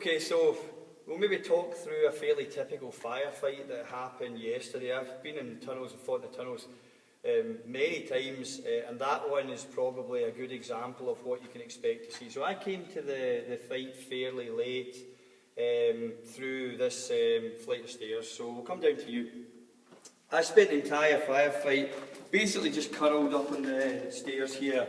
Okay, so we'll maybe talk through a fairly typical firefight that happened yesterday. I've been in tunnels and fought in the tunnels many times, and that one is probably a good example of what you can expect to see. So I came to the fight fairly late through this flight of stairs, so we'll come down to you. I spent the entire firefight basically just curled up on the stairs here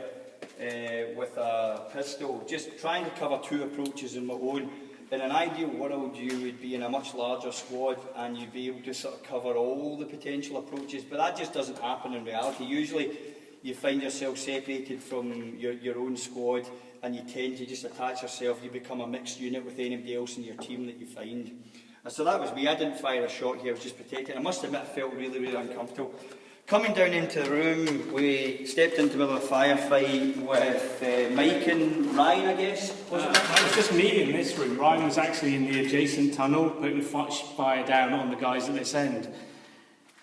with a pistol, just trying to cover two approaches on my own. In an ideal world, you would be in a much larger squad and you'd be able to sort of cover all the potential approaches, but that just doesn't happen in reality. Usually you find yourself separated from your own squad and you tend to just attach yourself. You become a mixed unit with anybody else in your team that you find. And so that was me. I didn't fire a shot here, I was just protecting. I must admit I felt really, really uncomfortable. Coming down into the room, we stepped into a bit of a firefight with Mike and Ryan, I guess. I was just me in this room. Ryan was actually in the adjacent tunnel, putting fire down on the guys at this end.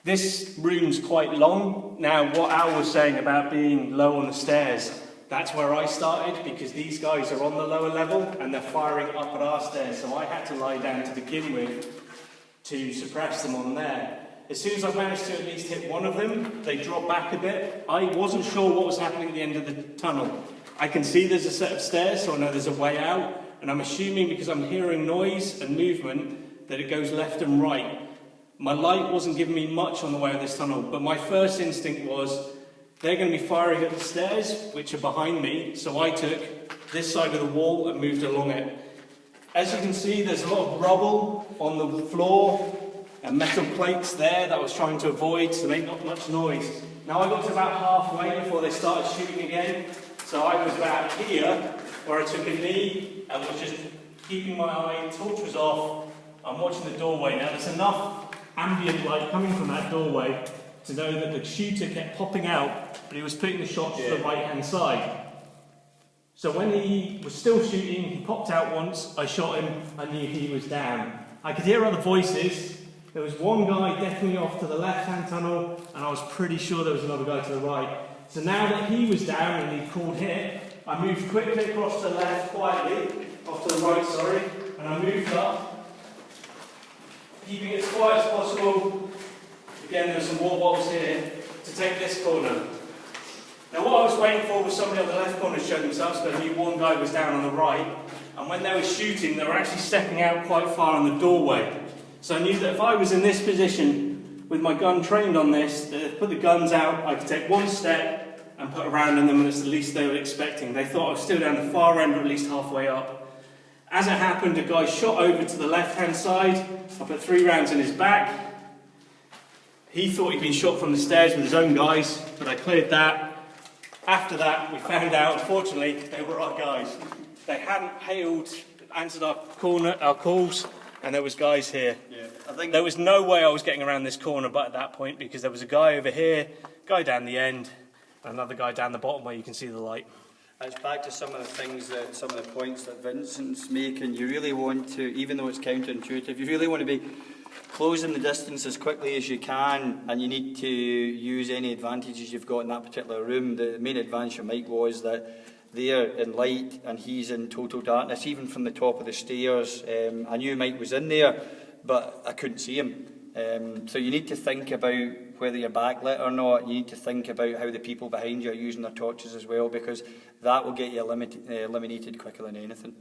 This room's quite long. Now, what Al was saying about being low on the stairs, that's where I started, because these guys are on the lower level and they're firing up at our stairs, so I had to lie down to begin with to suppress them on there. As soon as I managed to at least hit one of them, they dropped back a bit. I wasn't sure what was happening at the end of the tunnel. I can see there's a set of stairs, so I know there's a way out, and I'm assuming, because I'm hearing noise and movement, that it goes left and right. My light wasn't giving me much on the way of this tunnel, but my first instinct was, they're going to be firing at the stairs, which are behind me, so I took this side of the wall and moved along it. As you can see, there's a lot of rubble on the floor, and metal plates there that I was trying to avoid to make not much noise. Now I got to about halfway before they started shooting again, so I was about here where I took a knee and was just keeping my eye, torch was off, I'm watching the doorway. Now there's enough ambient light coming from that doorway to know that the shooter kept popping out, but he was putting the shots to the right hand side. So when he was still shooting, he popped out once, I shot him, I knew he was down. I could hear other voices. There was one guy definitely off to the left-hand tunnel, and I was pretty sure there was another guy to the right. So now that he was down and he'd called hit, I moved quickly across to the left quietly, off to the right, sorry, and I moved up, keeping it as quiet as possible. Again, there's some water bottles here to take this corner. Now what I was waiting for was somebody on the left corner to show themselves, because I knew one guy was down on the right, and when they were shooting, they were actually stepping out quite far on the doorway. So I knew that if I was in this position, with my gun trained on this, that if I put the guns out, I could take one step and put a round in them, and it's the least they were expecting. They thought I was still down the far end, or at least halfway up. As it happened, a guy shot over to the left-hand side. I put 3 rounds in his back. He thought he'd been shot from the stairs with his own guys, but I cleared that. After that, we found out, unfortunately, they were our guys. They hadn't answered our calls. And there was guys here. Yeah, I think there was no way I was getting around this corner but at that point, because there was a guy over here, guy down the end, and another guy down the bottom where you can see the light. It's back to some of the points that Vincent's making. You really want to, even though it's counterintuitive, you really want to be closing the distance as quickly as you can, and you need to use any advantages you've got in that particular room. The main advantage for Mike was that they're in light and he's in total darkness, even from the top of the stairs. I knew Mike was in there, but I couldn't see him. So you need to think about whether you're backlit or not. You need to think about how the people behind you are using their torches as well, because that will get you eliminated quicker than anything.